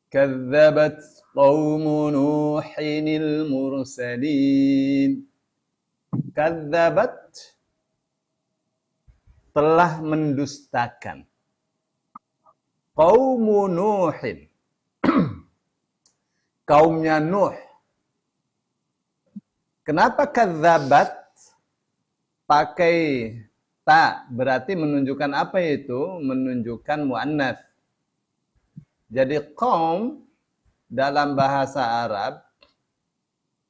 Kadzabat qaumu Nuhinil mursalin. Kadzabat telah mendustakan. Qaumu Nuhin. Kaumnya Nuh. Kenapa kadzabat pakai ta? Berarti menunjukkan apa itu? Menunjukkan muannats. Jadi qaum dalam bahasa Arab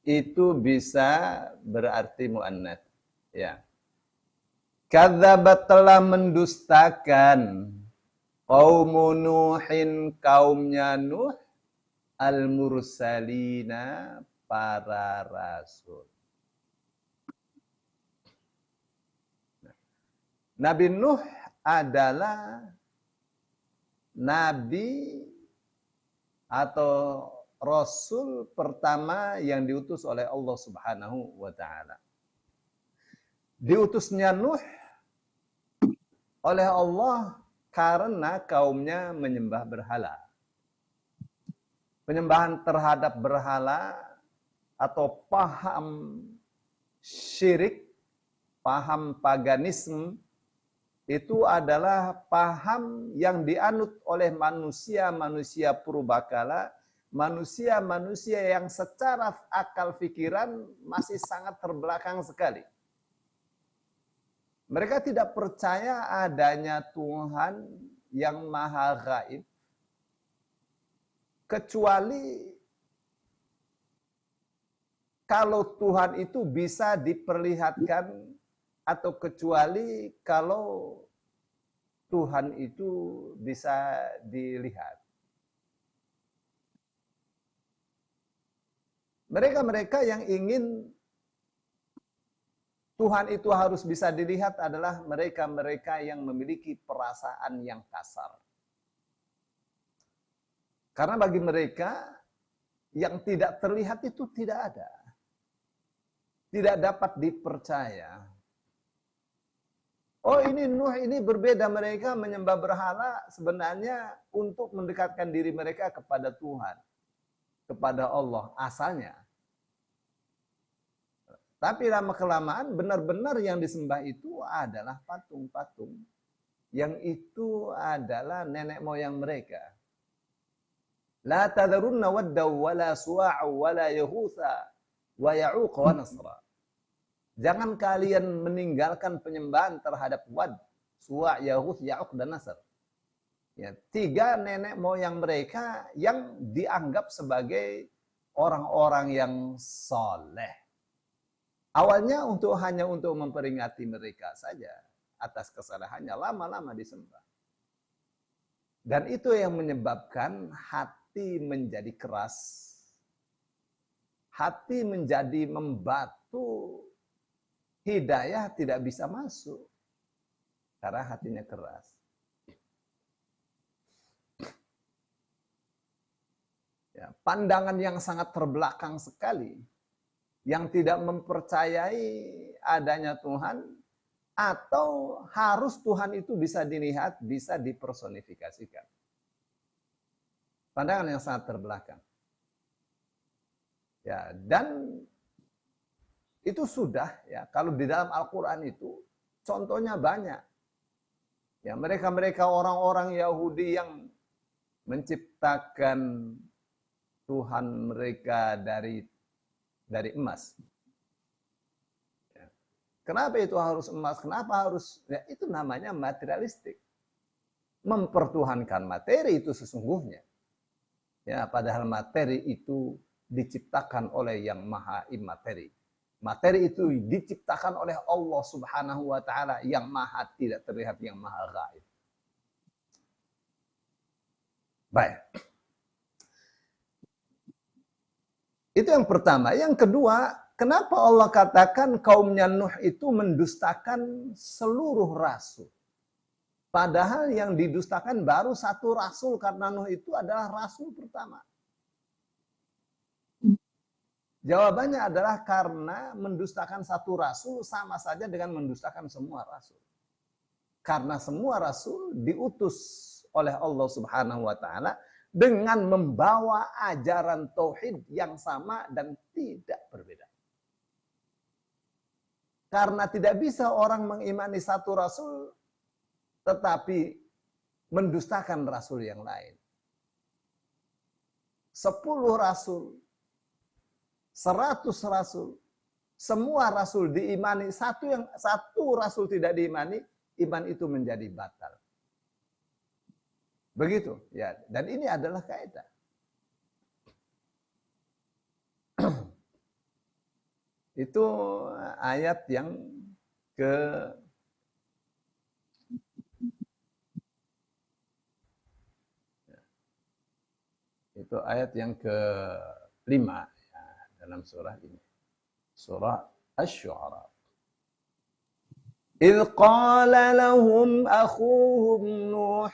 itu bisa berarti muannats. Ya. Kadzabat telah mendustakan qaumu Nuhin, kaumnya Nuh, al-mursalina, para rasul. Nabi Nuh adalah nabi atau rasul pertama yang diutus oleh Allah Subhanahu wa taala. Diutusnya Nuh oleh Allah karena kaumnya menyembah berhala. Penyembahan terhadap berhala atau paham syirik, paham paganisme, itu adalah paham yang dianut oleh manusia-manusia purbakala, manusia-manusia yang secara akal pikiran masih sangat terbelakang sekali. Mereka tidak percaya adanya Tuhan yang maha gaib, kecuali kalau Tuhan itu bisa diperlihatkan, atau kecuali kalau Tuhan itu bisa dilihat. Mereka-mereka yang ingin Tuhan itu harus bisa dilihat adalah mereka-mereka yang memiliki perasaan yang kasar. Karena bagi mereka yang tidak terlihat itu tidak ada. Tidak dapat dipercaya. Oh, ini Nuh ini berbeda, mereka menyembah berhala sebenarnya untuk mendekatkan diri mereka kepada Tuhan, kepada Allah asalnya. Tapi lama-kelamaan benar-benar yang disembah itu adalah patung-patung. Yang itu adalah nenek moyang mereka. La tadharunna waddaw wala suwa'u wala yahutha wa ya'uq wa nasra. Jangan kalian meninggalkan penyembahan terhadap Wad, Suwa', Yahuth, Ya'uq, dan Nasr. Ya, 3 nenek moyang mereka yang dianggap sebagai orang-orang yang soleh. Awalnya hanya untuk memperingati mereka saja atas kesalahannya, lama-lama disembah. Dan itu yang menyebabkan hati menjadi keras, hati menjadi membatu, hidayah tidak bisa masuk karena hatinya keras. Ya, pandangan yang sangat terbelakang sekali, yang tidak mempercayai adanya Tuhan, atau harus Tuhan itu bisa dilihat, bisa dipersonifikasikan. Pandangan yang sangat terbelakang. Ya, dan itu sudah, ya, kalau di dalam Al-Quran itu contohnya banyak. Ya, mereka-mereka orang-orang Yahudi yang menciptakan Tuhan mereka dari emas. Ya. Kenapa itu harus emas? Kenapa harus? Ya, itu namanya materialistik. Mempertuhankan materi itu sesungguhnya. Ya, padahal materi itu diciptakan oleh yang maha imateri. Materi itu diciptakan oleh Allah Subhanahu wa taala yang maha tidak terlihat, yang maha gaib. Baik. Itu yang pertama. Yang kedua, kenapa Allah katakan kaumnya Nuh itu mendustakan seluruh rasul? Padahal yang didustakan baru 1 rasul, karena Nuh itu adalah rasul pertama. Jawabannya adalah karena mendustakan 1 rasul sama saja dengan mendustakan semua rasul. Karena semua rasul diutus oleh Allah Subhanahu wa taala dengan membawa ajaran tauhid yang sama dan tidak berbeda. Karena tidak bisa orang mengimani satu rasul tetapi mendustakan rasul yang lain. 10 rasul, 100 rasul, semua rasul diimani, satu rasul tidak diimani, iman itu menjadi batal. Begitu, ya. Dan ini adalah kaidah. Itu ayat yang ke itu ayat yang ke-5 ya, dalam surah ini. Surah Asy-Syu'ara. إذ قال لهم أخوهم نوح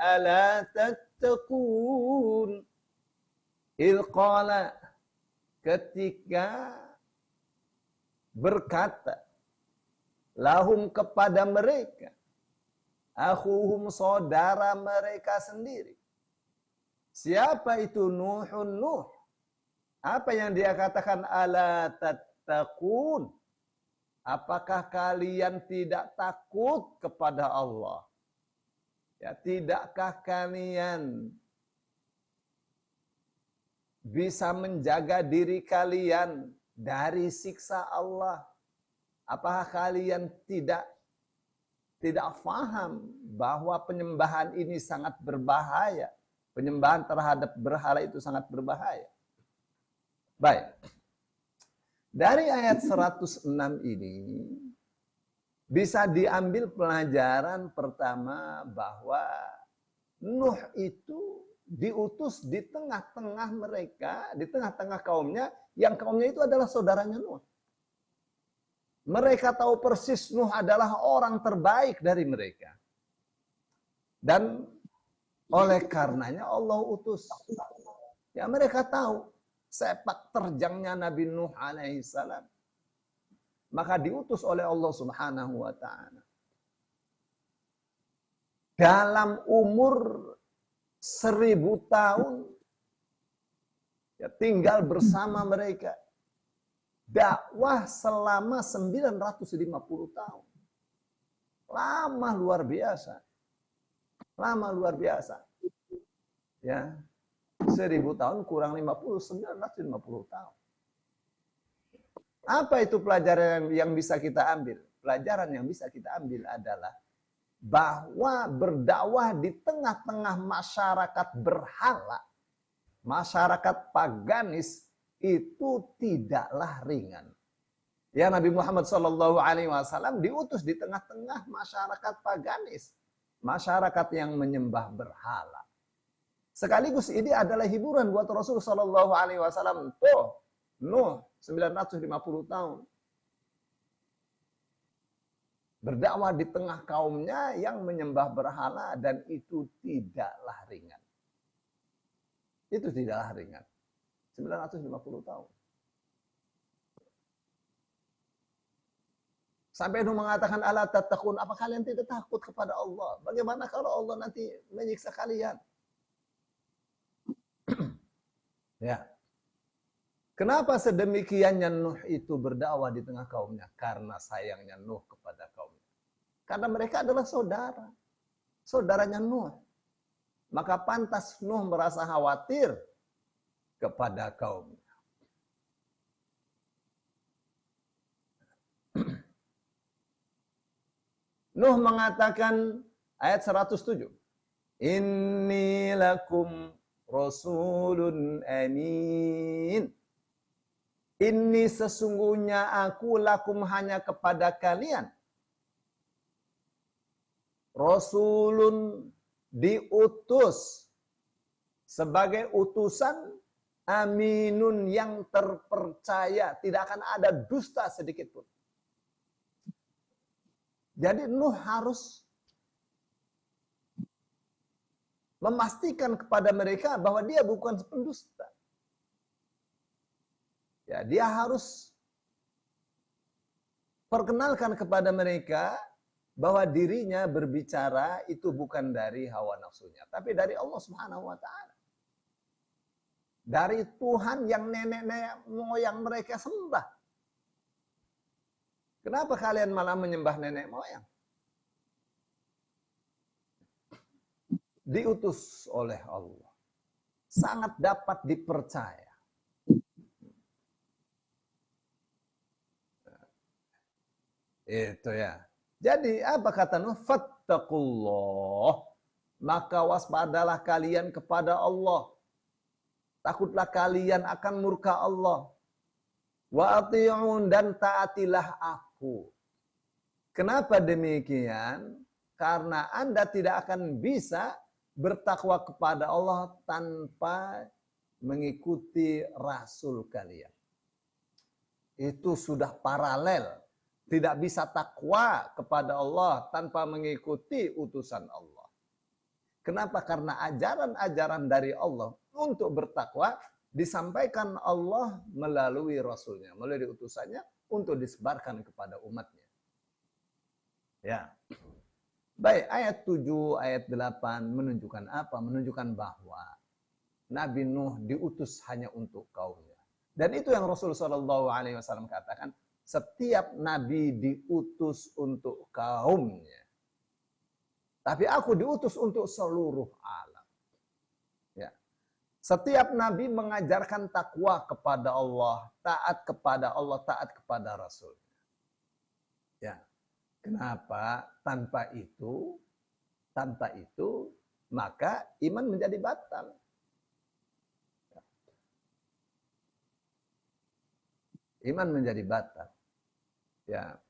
ألا تتقون. إذ قال, ketika berkata, lahum, kepada mereka, akhuhum, saudara mereka sendiri. Siapa itu Nuhun? Nuh. Apa yang dia katakan? Ala tattaqun. Apakah kalian tidak takut kepada Allah? Ya, tidakkah kalian bisa menjaga diri kalian dari siksa Allah? Apakah kalian tidak faham bahwa penyembahan ini sangat berbahaya? Penyembahan terhadap berhala itu sangat berbahaya. Baik. Dari ayat 106 ini bisa diambil pelajaran pertama bahwa Nuh itu diutus di tengah-tengah mereka, di tengah-tengah kaumnya, yang kaumnya itu adalah saudaranya Nuh. Mereka tahu persis Nuh adalah orang terbaik dari mereka. Dan oleh karenanya Allah utus. Ya, mereka tahu sepak terjangnya Nabi Nuh alaihissalam. Maka diutus oleh Allah Subhanahu wa ta'ala. Dalam umur 1000 tahun, ya, tinggal bersama mereka. Dakwah selama 950 tahun. Lama luar biasa. Lama luar biasa. Ya. 1000 tahun kurang 50, 950 tahun. Apa itu pelajaran yang bisa kita ambil? Pelajaran yang bisa kita ambil adalah bahwa berdakwah di tengah-tengah masyarakat berhala, masyarakat paganis, itu tidaklah ringan. Ya, Nabi Muhammad SAW diutus di tengah-tengah masyarakat paganis, masyarakat yang menyembah berhala. Sekaligus ini adalah hiburan buat Rasul SAW. Tuh, Nuh 950 tahun. Berdakwah di tengah kaumnya yang menyembah berhala, dan itu tidaklah ringan. Itu tidaklah ringan. 950 tahun. Sampai Nuh mengatakan, ala tattaqun, apa kalian tidak takut kepada Allah? Bagaimana kalau Allah nanti menyiksa kalian? Ya. Kenapa sedemikiannya Nuh itu berdakwah di tengah kaumnya? Karena sayangnya Nuh kepada kaumnya. Karena mereka adalah saudara. Saudaranya Nuh. Maka pantas Nuh merasa khawatir kepada kaumnya. Nuh mengatakan, ayat 107. Inni lakum rasulun amin. Ini sesungguhnya aku lakum, hanya kepada kalian. Rasulun, diutus sebagai utusan, aminun, yang terpercaya. Tidak akan ada dusta sedikit pun. Jadi Nuh harus memastikan kepada mereka bahwa dia bukan pendusta. Ya, dia harus perkenalkan kepada mereka bahwa dirinya berbicara itu bukan dari hawa nafsunya, tapi dari Allah Subhanahu wa ta'ala. dari Tuhan yang nenek moyang mereka sembah. Kenapa kalian malah menyembah nenek moyang? Diutus oleh Allah. Sangat dapat dipercaya. Itu ya. Jadi apa kata Nuh? Fattaqullah. Maka waspadalah kalian kepada Allah. Takutlah kalian akan murka Allah. Wa ati'un, dan taatilah aku. Kenapa demikian? Karena Anda tidak akan bisa bertakwa kepada Allah tanpa mengikuti Rasul kalian. Itu sudah paralel. Tidak bisa takwa kepada Allah tanpa mengikuti utusan Allah. Kenapa? Karena ajaran-ajaran dari Allah untuk bertakwa disampaikan Allah melalui Rasulnya, melalui utusannya untuk disebarkan kepada umatnya. Ya. Baik, ayat 7, ayat 8 menunjukkan apa? Menunjukkan bahwa Nabi Nuh diutus hanya untuk kaumnya. Dan itu yang Rasul SAW katakan, setiap Nabi diutus untuk kaumnya. Tapi aku diutus untuk seluruh alam. Ya. Setiap Nabi mengajarkan takwa kepada Allah, taat kepada Allah, taat kepada Rasul. Ya. Kenapa? Tanpa itu, maka iman menjadi batal. Iman menjadi batal. Ya.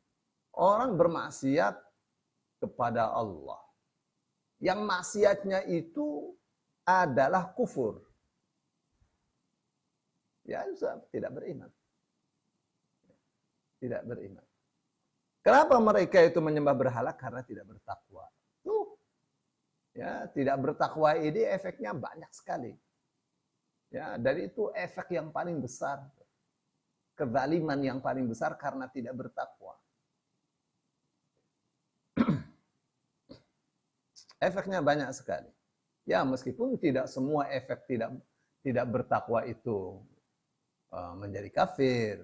Orang bermaksiat kepada Allah. Yang maksiatnya itu adalah kufur. Ya, tidak beriman. Tidak beriman. Kenapa mereka itu menyembah berhala? Karena tidak bertakwa. Tuh. Ya, tidak bertakwa ini efeknya banyak sekali. Ya, dari itu efek yang paling besar. Kezaliman yang paling besar karena tidak bertakwa. Efeknya banyak sekali. Ya, meskipun tidak semua efek tidak bertakwa itu menjadi kafir.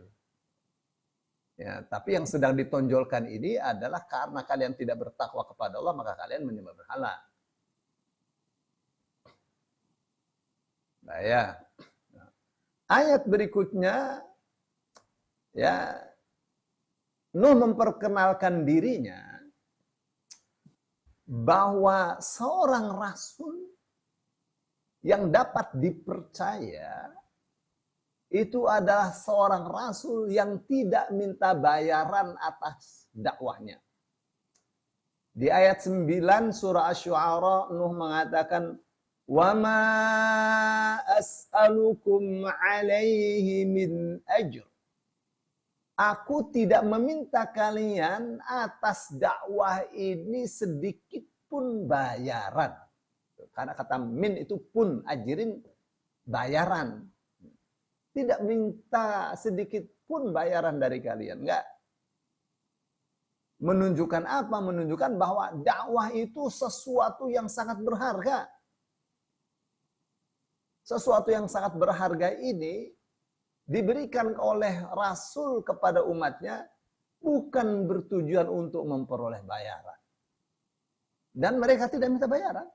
Ya, tapi yang sedang ditonjolkan ini adalah karena kalian tidak bertakwa kepada Allah, maka kalian menyembah berhala. Nah, ya. Ayat berikutnya, ya, Nuh memperkenalkan dirinya bahwa seorang rasul yang dapat dipercaya itu adalah seorang rasul yang tidak minta bayaran atas dakwahnya. Di ayat 9 surah Asy-Syu'ara Nuh mengatakan, "Wa ma as'alukum 'alaihi min ajr." Aku tidak meminta kalian atas dakwah ini sedikit pun bayaran. Karena kata min itu pun, ajirin bayaran. Tidak minta sedikit pun bayaran dari kalian. Enggak. Menunjukkan apa? Menunjukkan bahwa dakwah itu sesuatu yang sangat berharga. Sesuatu yang sangat berharga ini diberikan oleh Rasul kepada umatnya bukan bertujuan untuk memperoleh bayaran. Dan mereka tidak minta bayaran.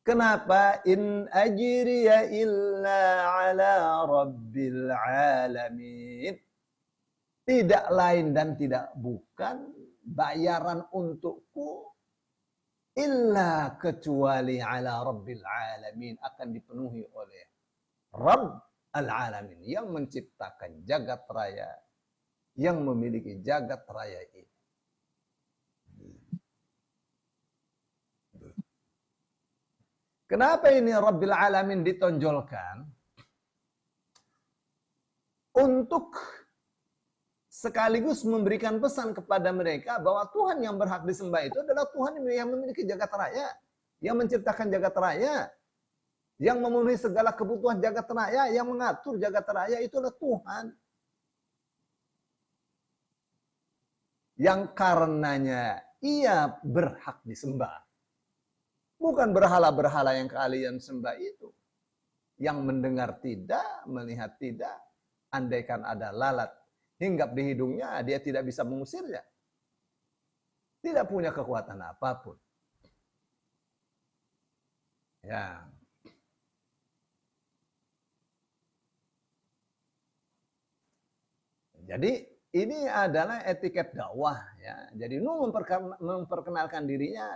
Kenapa? In ajriya illa ala rabbil alamin. Tidak lain dan tidak bukan bayaran untukku illa kecuali ala rabbil alamin, akan dipenuhi oleh Rabb al-alamin, yang menciptakan jagat raya, yang memiliki jagat raya ini. Kenapa ini Rabbil alamin ditonjolkan? Untuk sekaligus memberikan pesan kepada mereka bahwa Tuhan yang berhak disembah itu adalah Tuhan yang memiliki jagat raya, yang menciptakan jagat raya, yang memenuhi segala kebutuhan jagat raya, yang mengatur jagat raya itu adalah Tuhan. Yang karenanya ia berhak disembah. Bukan berhala-berhala yang kalian sembah itu. Yang mendengar tidak, melihat tidak, andaikan ada lalat hinggap di hidungnya, dia tidak bisa mengusirnya. Tidak punya kekuatan apapun. Ya. Jadi ini adalah etiket dakwah ya. Jadi Nuh memperkenalkan dirinya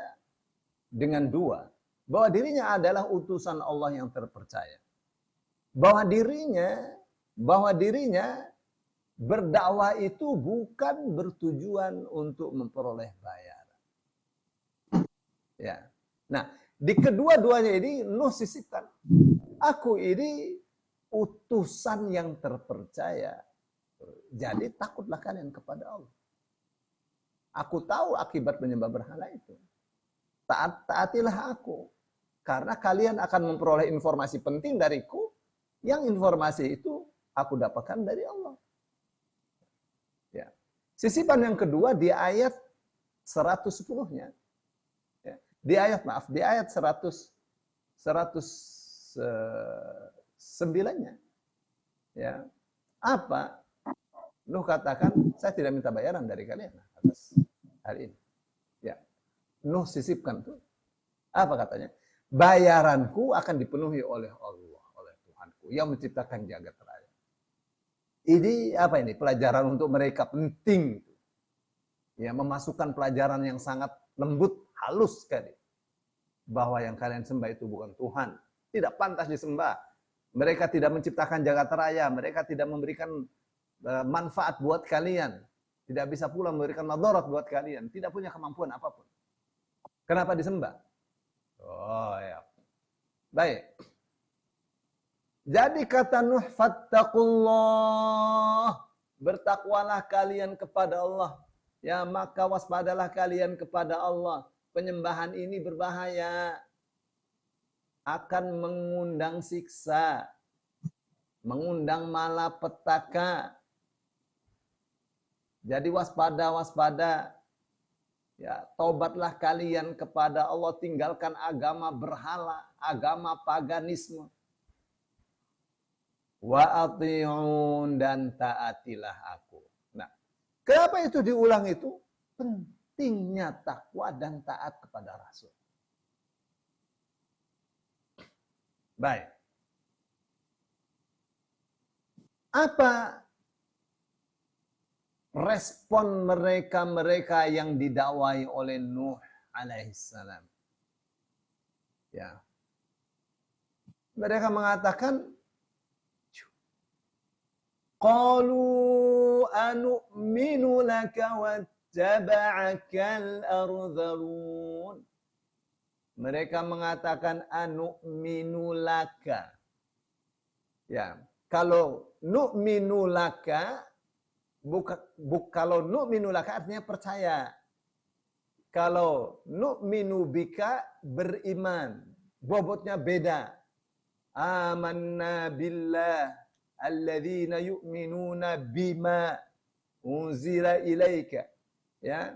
dengan dua, bahwa dirinya adalah utusan Allah yang terpercaya. Bahwa dirinya berdakwah itu bukan bertujuan untuk memperoleh bayaran. Ya. Nah, di kedua-duanya ini Nuh sisipkan, aku ini utusan yang terpercaya. Jadi takutlah kalian kepada Allah. Aku tahu akibat menyembah berhala itu. Taatilah aku. Karena kalian akan memperoleh informasi penting dariku, yang informasi itu aku dapatkan dari Allah. Ya. Sisipan yang kedua di ayat 110-nya. Ya. Di ayat 109-nya. Ya. Apa? Nuh katakan, saya tidak minta bayaran dari kalian atas hal ini. Ya. Nuh sisipkan tuh. Apa katanya? Bayaranku akan dipenuhi oleh Allah, oleh Tuhanku yang menciptakan jagat raya. Ini apa ini? Pelajaran untuk mereka penting. Ya, memasukkan pelajaran yang sangat lembut, halus sekali. Bahwa yang kalian sembah itu bukan Tuhan. Tidak pantas disembah. Mereka tidak menciptakan jagat raya. Mereka tidak memberikan manfaat buat kalian. Tidak bisa pula memberikan madarat buat kalian. Tidak punya kemampuan apapun. Kenapa disembah? Oh ya. Baik. Jadi kata Nuh, fattaqullah. Bertakwalah kalian kepada Allah. Ya, maka waspadalah kalian kepada Allah. Penyembahan ini berbahaya. Akan mengundang siksa. Mengundang malapetaka. Jadi waspada. Ya, tobatlah kalian kepada Allah, tinggalkan agama berhala, agama paganisme. Wa ati'un, dan taatilah aku. Nah, kenapa itu diulang itu? Pentingnya takwa dan taat kepada Rasul. Baik. Apa respon mereka yang didakwai oleh Nuh alaihissalam? Ya. Mereka mengatakan, qalu anu'minu laka wattaba'akal ardhalun. Mereka mengatakan anu'minu laka. Ya, kalau nu'minu laka, kalau nu'minu laka artinya percaya. Kalau nu'minu bika, beriman. Bobotnya beda. Amanna billah alladzina yu'minuna bima unzila ilaika. Ya.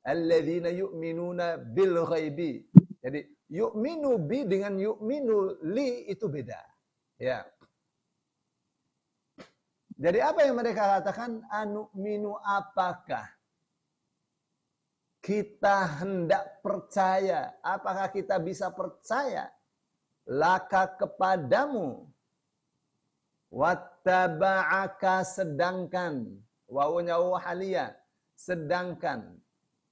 Alladzina yu'minuna bil ghaibi. Jadi yu'minu bi dengan yu'minu li itu beda. Ya. Jadi apa yang mereka katakan? Anu'minu, apakah kita hendak percaya? Apakah kita bisa percaya? Laka kepadamu. Wattaba'aka, sedangkan. Wawunya wahaliyah. Sedangkan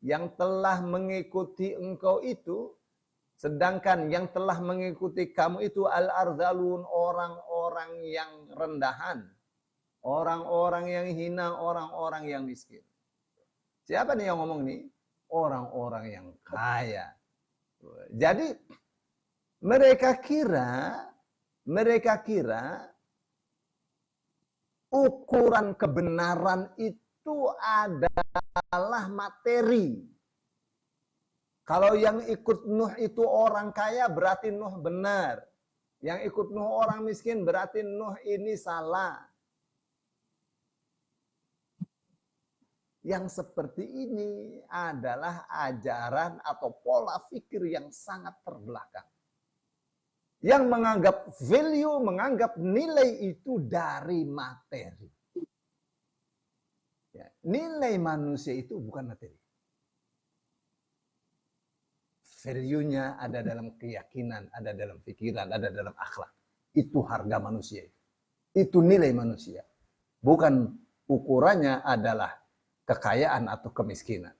yang telah mengikuti engkau itu. Sedangkan yang telah mengikuti kamu itu al-ardhalun, orang-orang yang rendahan. Orang-orang yang hina, orang-orang yang miskin. Siapa nih yang ngomong nih? Orang-orang yang kaya. Jadi mereka kira ukuran kebenaran itu adalah materi. Kalau yang ikut Nuh itu orang kaya, berarti Nuh benar. Yang ikut Nuh orang miskin, berarti Nuh ini salah. Yang seperti ini adalah ajaran atau pola pikir yang sangat terbelakang. Yang menganggap value, menganggap nilai itu dari materi. Ya, nilai manusia itu bukan materi. Value-nya ada dalam keyakinan, ada dalam pikiran, ada dalam akhlak. Itu harga manusia. Itu nilai manusia. Bukan ukurannya adalah kekayaan atau kemiskinan.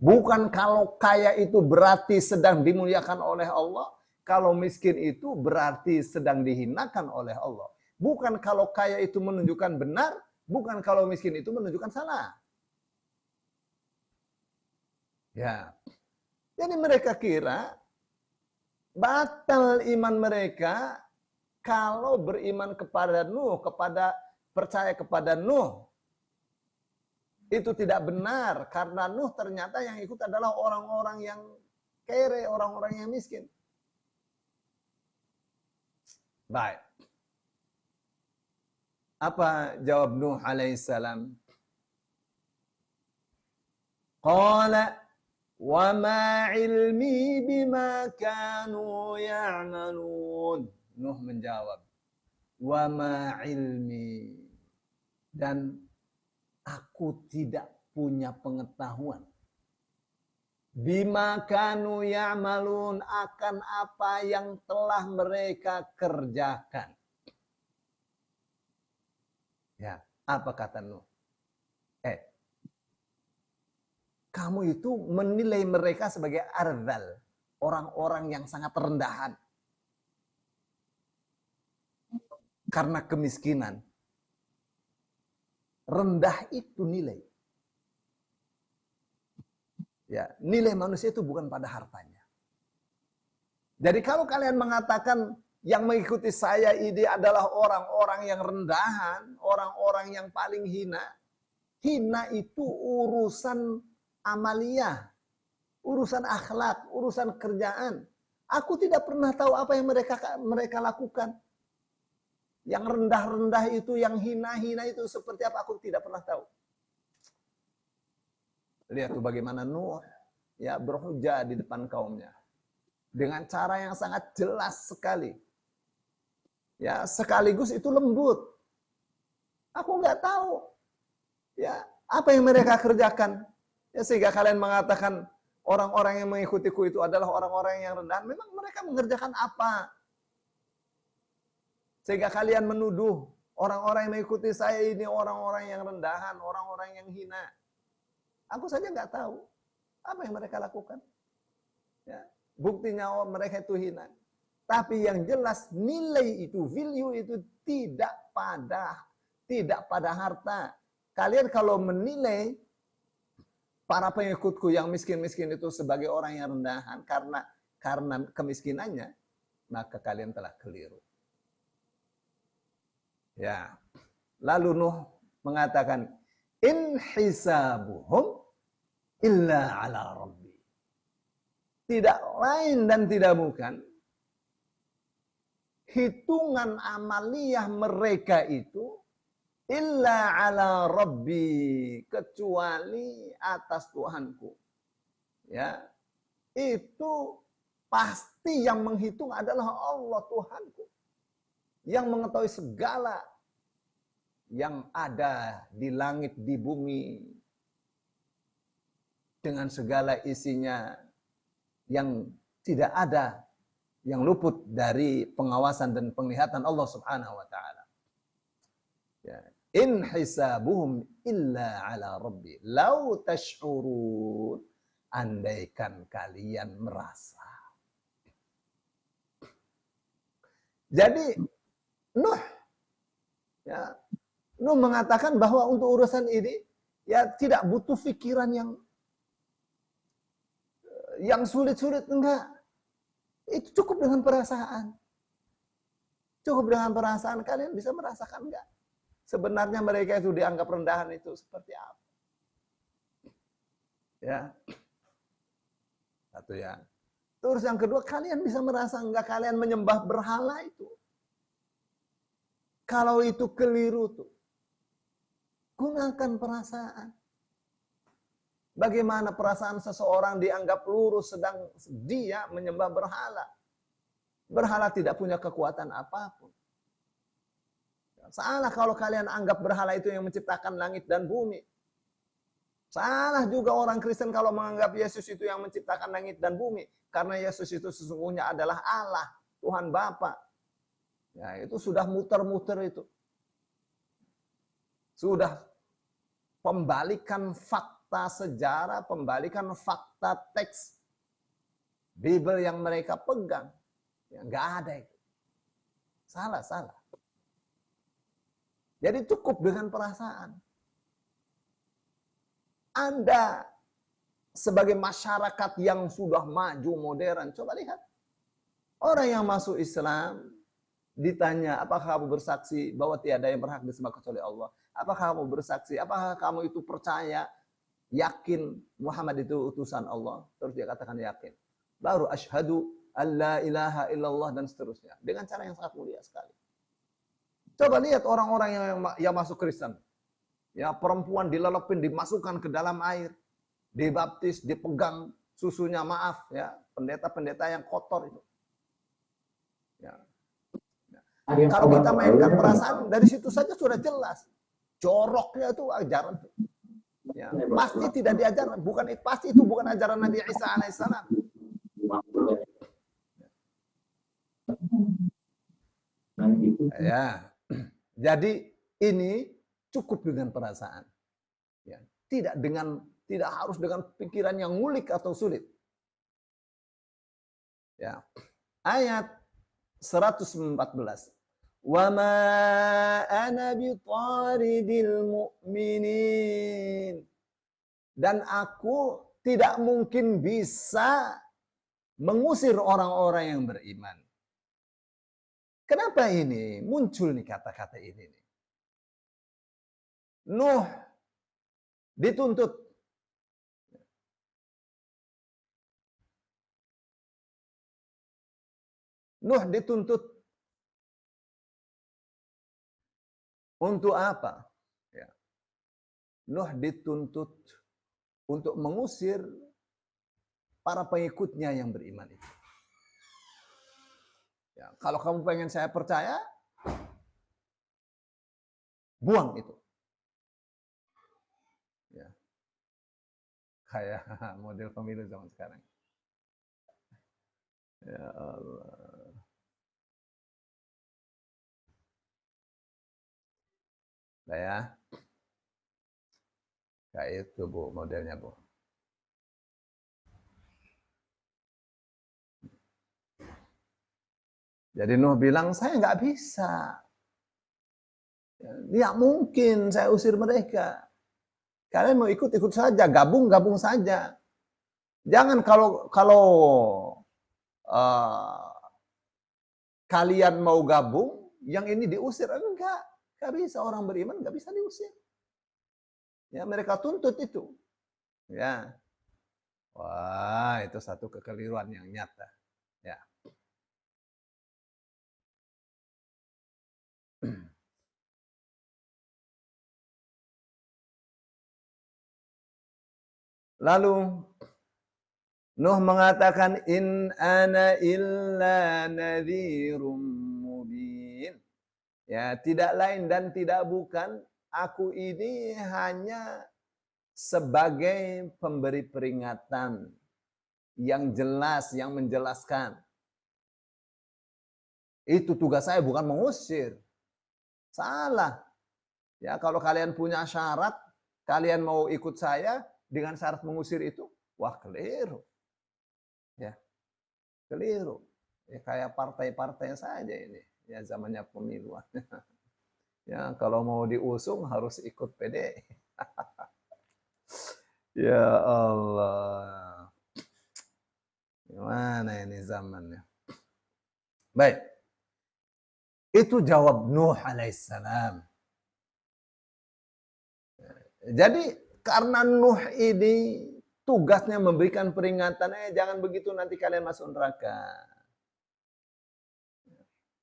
Bukan kalau kaya itu berarti sedang dimuliakan oleh Allah. Kalau miskin itu berarti sedang dihinakan oleh Allah. Bukan kalau kaya itu menunjukkan benar. Bukan kalau miskin itu menunjukkan salah. Ya. Jadi mereka kira batal iman mereka kalau beriman kepada Nuh, percaya kepada Nuh. Itu tidak benar karena Nuh ternyata yang ikut adalah orang-orang yang kere, orang-orang yang miskin. Baik. Apa jawab Nuh alaihissalam? Qala wa ma ilmi bima kanu ya'malun. Nuh menjawab, wa ma ilmi, dan aku tidak punya pengetahuan bima kanu ya'malun, akan apa yang telah mereka kerjakan. Ya, apa kata Nuh? Kamu itu menilai mereka sebagai ardhal, orang-orang yang sangat rendahan karena kemiskinan. Rendah itu nilai. Ya, nilai manusia itu bukan pada hartanya. Jadi kalau kalian mengatakan yang mengikuti saya ini adalah orang-orang yang rendahan, orang-orang yang paling hina. Hina itu urusan amaliyah, urusan akhlak, urusan kerjaan. Aku tidak pernah tahu apa yang mereka lakukan. Yang rendah-rendah itu, yang hina-hina itu seperti apa, aku tidak pernah tahu. Lihat tuh bagaimana Nuh ya berhujah di depan kaumnya dengan cara yang sangat jelas sekali. Ya, sekaligus itu lembut. Aku nggak tahu. Ya, apa yang mereka kerjakan? Ya, sehingga kalian mengatakan orang-orang yang mengikutiku itu adalah orang-orang yang rendah. Memang mereka mengerjakan apa? Sehingga kalian menuduh orang-orang yang mengikuti saya ini orang-orang yang rendahan, orang-orang yang hina. Aku saja nggak tahu apa yang mereka lakukan. Ya, buktinya mereka itu hina. Tapi yang jelas nilai itu, value itu tidak pada harta. Kalian kalau menilai para pengikutku yang miskin-miskin itu sebagai orang yang rendahan karena kemiskinannya, maka kalian telah keliru. Ya. Lalu Nuh mengatakan, in hisabuhum illa ala rabbi. Tidak lain dan tidak bukan hitungan amaliyah mereka itu illa ala rabbi, kecuali atas Tuhanku. Ya. Itu pasti yang menghitung adalah Allah Tuhanku. Yang mengetahui segala yang ada di langit, di bumi, dengan segala isinya, yang tidak ada yang luput dari pengawasan dan penglihatan Allah Subhanahu wa taala. Ya. In hisabuhum illa ala rabbi lau tash'urun, andaikan kalian merasa. Jadi Nuh ya, Nuh mengatakan bahwa untuk urusan ini ya tidak butuh pikiran yang sulit-sulit, enggak. Itu cukup dengan perasaan. Cukup dengan perasaan, kalian bisa merasakan enggak? Sebenarnya mereka itu dianggap rendahan itu seperti apa? Ya. Satu ya. Terus yang kedua, kalian bisa merasa enggak kalian menyembah berhala itu? Kalau itu keliru tuh, gunakan perasaan. Bagaimana perasaan seseorang dianggap lurus sedang dia menyembah berhala? Berhala tidak punya kekuatan apapun. Salah kalau kalian anggap berhala itu yang menciptakan langit dan bumi. Salah juga orang Kristen kalau menganggap Yesus itu yang menciptakan langit dan bumi. Karena Yesus itu sesungguhnya adalah Allah, Tuhan Bapa. Ya, itu sudah muter-muter itu. Sudah pembalikan fakta sejarah, pembalikan fakta teks Bible yang mereka pegang. Ya, nggak ada itu. Salah. Jadi cukup dengan perasaan. Anda sebagai masyarakat yang sudah maju modern, coba lihat. Orang yang masuk Islam ditanya, apakah kamu bersaksi bahwa tiada yang berhak disembah kecuali Allah? Apakah kamu bersaksi? Apakah kamu itu percaya, yakin Muhammad itu utusan Allah? Terus dia katakan yakin. Baru asyhadu alla ilaha illallah dan seterusnya. Dengan cara yang sangat mulia sekali. Coba lihat orang-orang yang masuk Kristen. Ya, perempuan dilelepin, dimasukkan ke dalam air, dibaptis, dipegang susunya, maaf ya, pendeta-pendeta yang kotor itu. Ya. Kalau kita mainkan perasaan, dari situ saja sudah jelas. Joroknya itu ajaran. Ya, pasti tidak diajarkan, pasti itu bukan ajaran Nabi Isa alaihissalam. Ya. Jadi ini cukup dengan perasaan. Ya, tidak harus dengan pikiran yang ngulik atau sulit. Ya. Ayat 114. Wa ma ana bitaridil mu'minin. Dan aku tidak mungkin bisa mengusir orang-orang yang beriman. Kenapa ini muncul nih kata-kata ini? Nuh dituntut. Nuh dituntut untuk apa? Ya. Nuh dituntut untuk mengusir para pengikutnya yang beriman itu. Ya, kalau kamu pengen saya percaya, buang itu. Ya. Kayak model pemilu zaman sekarang. Ya Allah. Nah ya. Kayak itu Bu, modelnya Bu. Jadi Nuh bilang, saya nggak bisa. Ya mungkin saya usir mereka. Kalian mau ikut saja, gabung saja. Jangan kalau kalian mau gabung, yang ini diusir. Enggak bisa, orang beriman nggak bisa diusir. Ya mereka tuntut itu. Ya, wah itu satu kekeliruan yang nyata. Ya. Lalu Nuh mengatakan in ana illa nadhirum mubin. Ya, tidak lain dan tidak bukan aku ini hanya sebagai pemberi peringatan yang jelas, yang menjelaskan. Itu tugas saya, bukan mengusir. Salah. Ya, kalau kalian punya syarat, kalian mau ikut saya dengan syarat mengusir itu, wah keliru. Ya, keliru. Ya, kayak partai-partai saja ini. Ya, zamannya pemilu. Ya, kalau mau diusung harus ikut PD. Ya Allah. Gimana ini zamannya? Baik. Itu jawab Nuh alaihissalam. Jadi karena Nuh ini tugasnya memberikan peringatan, jangan begitu nanti kalian masuk neraka.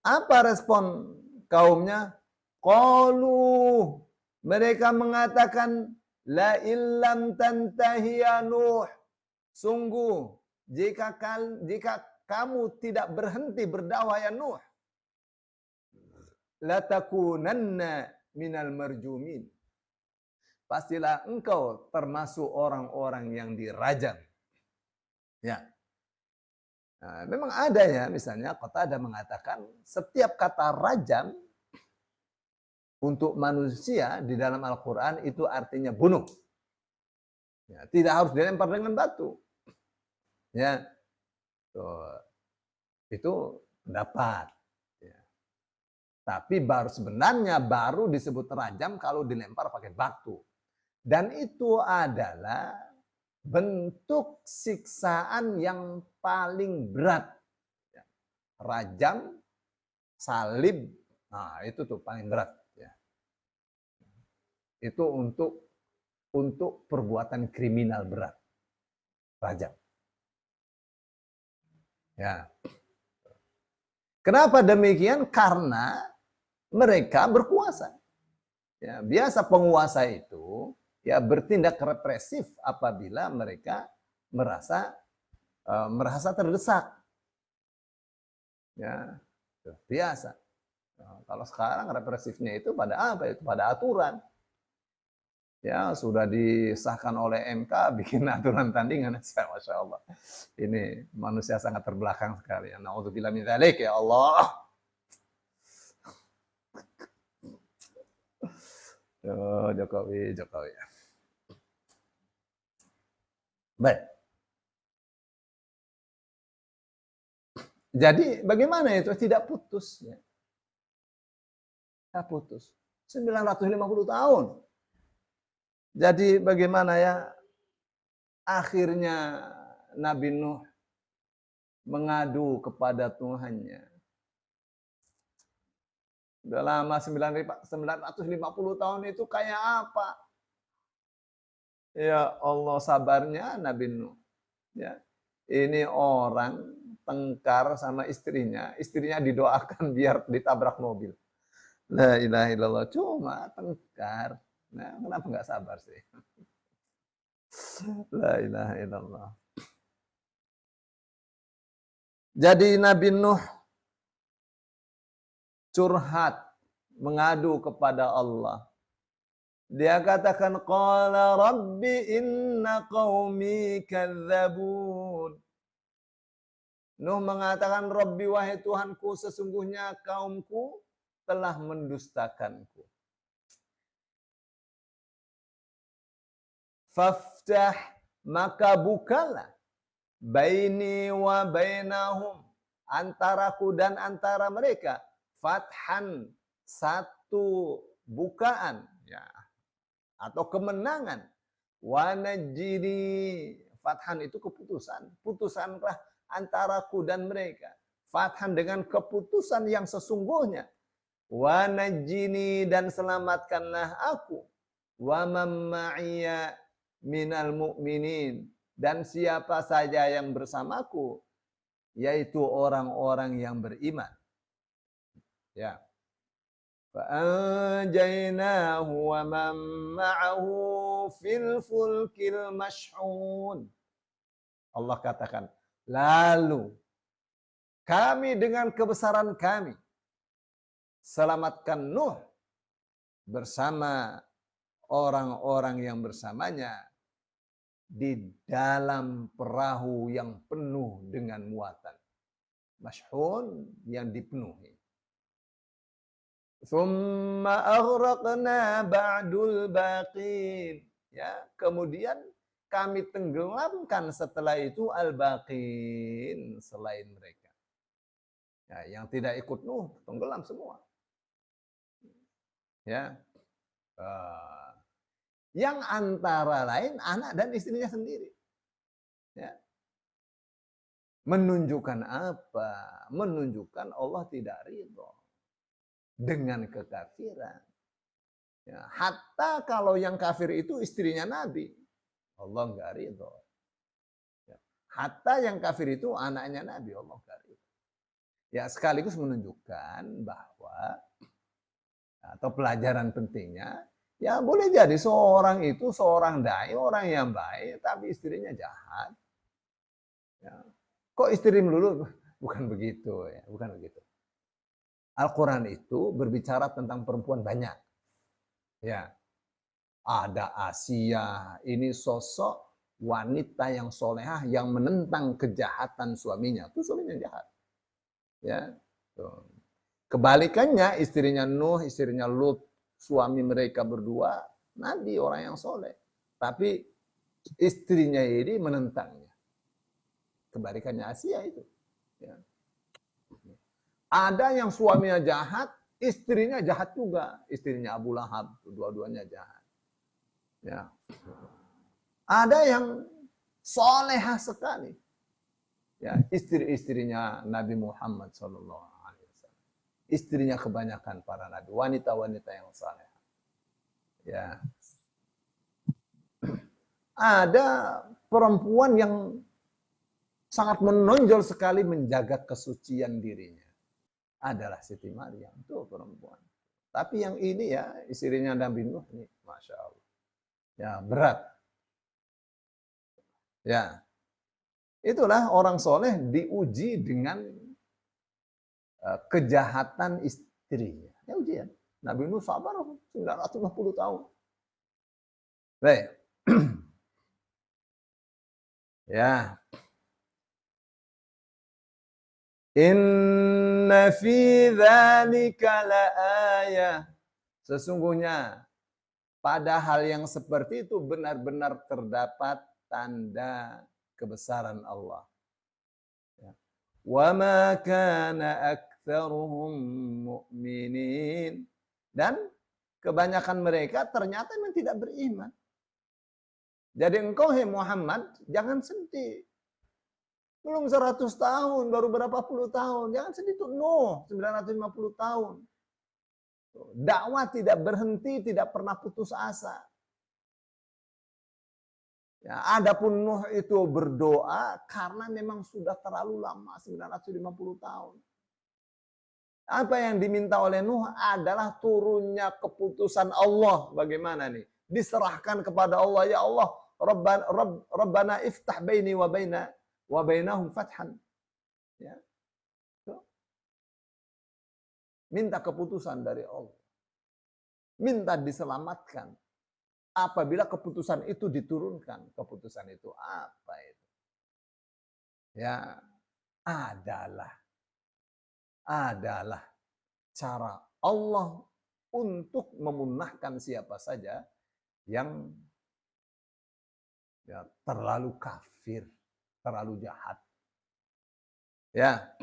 Apa respon kaumnya? Qalu, mereka mengatakan la illam tantahi ya Nuh. Sungguh jika kamu tidak berhenti berdakwah ya Nuh, latakunanna minal marjumin. Pastilah engkau termasuk orang-orang yang dirajam. Ya. Nah, memang ada ya, misalnya Qatadah mengatakan setiap kata rajam untuk manusia di dalam Al-Quran itu artinya bunuh. Ya, tidak harus dilempar dengan batu. Ya, itu pendapat. Ya. Tapi sebenarnya baru disebut rajam kalau dilempar pakai batu. Dan itu adalah bentuk siksaan yang paling berat. Ya. Rajam, salib, nah itu tuh paling berat. Ya. Itu untuk perbuatan kriminal berat. Rajam. Ya. Kenapa demikian? Karena mereka berkuasa. Ya, biasa penguasa itu ya bertindak represif apabila mereka merasa terdesak. Ya, biasa. Nah, kalau sekarang represifnya itu pada apa? Itu pada aturan. Ya, sudah disahkan oleh MK bikin aturan tandingan. Masya Allah. Ini manusia sangat terbelakang sekali. Na'udzubillah min dzalik ya Allah. Jokowi. Baik. Jadi bagaimana itu? Tidak putus. Ya. Tidak putus. 950 tahun. Jadi bagaimana ya? Akhirnya Nabi Nuh mengadu kepada Tuhannya. Udah lama 950 tahun itu kayak apa? Ya Allah, sabarnya Nabi Nuh. Ya. Ini orang tengkar sama istrinya didoakan biar ditabrak mobil. La ilaha illallah, cuma tengkar. Nah, kenapa nggak sabar sih? La ilaha illallah. Jadi Nabi Nuh curhat, mengadu kepada Allah. Dia katakan, qala rabbi inna qaumi kadzabun. Nuh mengatakan, Rabbi wahai Tuhanku, sesungguhnya kaumku telah mendustakanku. Faftah, maka bukalah baini wa bainahum, antaraku dan antara mereka, fathan, satu bukaan, ya, atau kemenangan. Wa najjini, fathan itu keputusan, putusanlah antaraku dan mereka, fathan dengan keputusan yang sesungguhnya. Wa najjini, dan selamatkanlah aku, wa man ma'iya minal mu'minin, dan siapa saja yang bersamaku, yaitu orang-orang yang beriman. Ya. Fa'anjaynahu wa man ma'ahu fil fulkil mash'un. Allah katakan, lalu kami dengan kebesaran kami selamatkan Nuh bersama orang-orang yang bersamanya di dalam perahu yang penuh dengan muatan. Mash'un, yang dipenuhi. Tsumma aghraqna ba'dul baqin. Ya, kemudian kami tenggelamkan setelah itu al-baqin, selain mereka. Ya, yang tidak ikut Nuh tenggelam semua. Ya. Yang antara lain anak dan istrinya sendiri. Ya. Menunjukkan apa? Menunjukkan Allah tidak ridho dengan kekafiran. Ya. Hatta kalau yang kafir itu istrinya Nabi, Allah nggak ridho. Ya. Hatta yang kafir itu anaknya Nabi, Allah nggak ridho. Ya, sekaligus menunjukkan bahwa, atau pelajaran pentingnya, ya boleh jadi seorang itu seorang dai, orang yang baik, tapi istrinya jahat. Ya. Kok istri melulu? Bukan begitu ya, bukan begitu. Al-Quran itu berbicara tentang perempuan banyak. Ya, ada Asia, ini sosok wanita yang solehah yang menentang kejahatan suaminya. Itu suaminya jahat. Ya, tuh. Kebalikannya istrinya Nuh, istrinya Lut, suami mereka berdua nabi orang yang soleh. Tapi istrinya ini menentangnya. Kebalikannya Asia itu. Ya. Ada yang suaminya jahat, istrinya jahat juga. Istrinya Abu Lahab, dua-duanya jahat. Ya. Ada yang solehah sekali. Ya, istri-istrinya Nabi Muhammad SAW. Istrinya kebanyakan para nabi, wanita-wanita yang soleh. Ya. Ada perempuan yang sangat menonjol sekali menjaga kesucian dirinya. Adalah Siti Maryam, itu perempuan. Tapi yang ini ya, istrinya Nabi Nuh ini, Masya Allah. Ya, berat. Ya, itulah orang soleh diuji dengan kejahatan istrinya. Ya ujian. Nabi Nuh sabar 950 tahun. Baik. Ya. Inna fi dzalika laayah. Sesungguhnya pada hal yang seperti itu benar-benar terdapat tanda kebesaran Allah. Ya. Wa ma kana aktsaruhum mu'minin. Dan kebanyakan mereka ternyata memang tidak beriman. Jadi engkau, hai Muhammad, jangan sedih. Belum 100 tahun, baru berapa puluh tahun. Jangan sedih itu. Nuh, 950 tahun. Dakwah tidak berhenti, tidak pernah putus asa. Ya, adapun Nuh itu berdoa karena memang sudah terlalu lama, 950 tahun. Apa yang diminta oleh Nuh adalah turunnya keputusan Allah. Bagaimana nih? Diserahkan kepada Allah. Ya Allah, Rabbana iftah baini wa bainahum fathan. Ya. Minta keputusan dari Allah. Minta diselamatkan. Apabila keputusan itu diturunkan. Keputusan itu apa itu? Ya, adalah cara Allah untuk memunahkan siapa saja yang ya, terlalu kafir, terlalu jahat. Ya.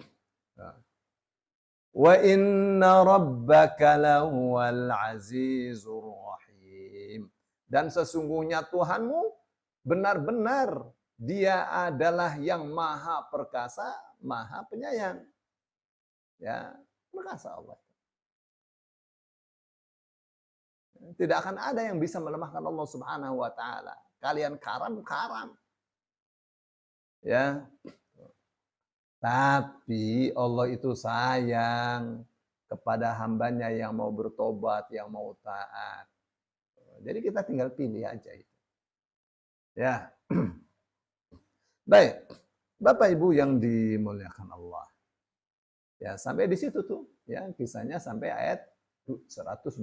Wa inna rabbaka lahuwal azizur rahim. Dan sesungguhnya Tuhanmu benar-benar dia adalah yang maha perkasa, maha penyayang. Ya, perkasa Allah. Tidak akan ada yang bisa melemahkan Allah Subhanahu wa taala. Kalian karam. Ya. Tapi Allah itu sayang kepada hambanya yang mau bertobat, yang mau taat. Jadi kita tinggal pilih aja itu. Ya. Baik. Bapak Ibu yang dimuliakan Allah. Ya, sampai di situ tuh ya kisahnya sampai ayat 122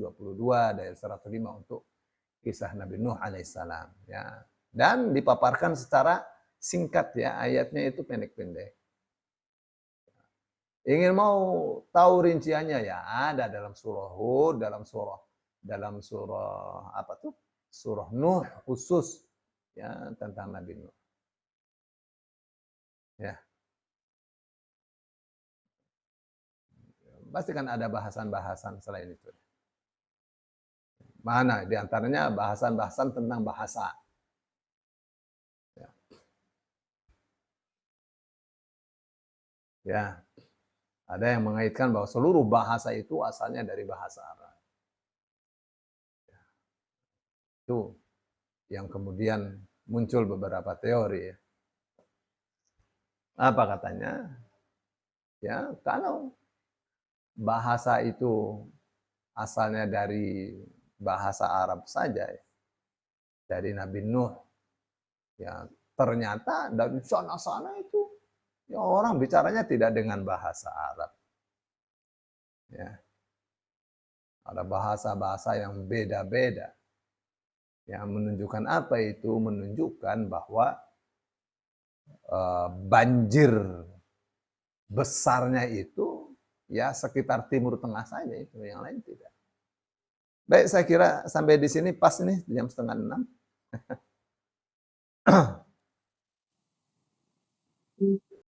dari 105 untuk kisah Nabi Nuh alaihissalam ya. Dan dipaparkan secara singkat ya, ayatnya itu pendek-pendek. Ingin mau tahu rinciannya ya ada dalam surah Hud, dalam surah apa tuh? Surah Nuh khusus ya tentang Nabi Nuh. Ya. Pasti kan ada bahasan-bahasan selain itu. Mana di antaranya bahasan-bahasan tentang bahasa. Ya. Ya. Ada yang mengaitkan bahwa seluruh bahasa itu asalnya dari bahasa Arab. Itu yang kemudian muncul beberapa teori. Apa katanya? Ya, kalau bahasa itu asalnya dari bahasa Arab saja, dari Nabi Nuh, ya ternyata dari sana-sana itu Ya, orang bicaranya tidak dengan bahasa Arab. Ya, ada bahasa-bahasa yang beda-beda. Yang menunjukkan apa itu? Menunjukkan bahwa banjir besarnya itu ya sekitar Timur Tengah saja itu, yang lain tidak. Baik, saya kira sampai di sini pas nih jam 5:30.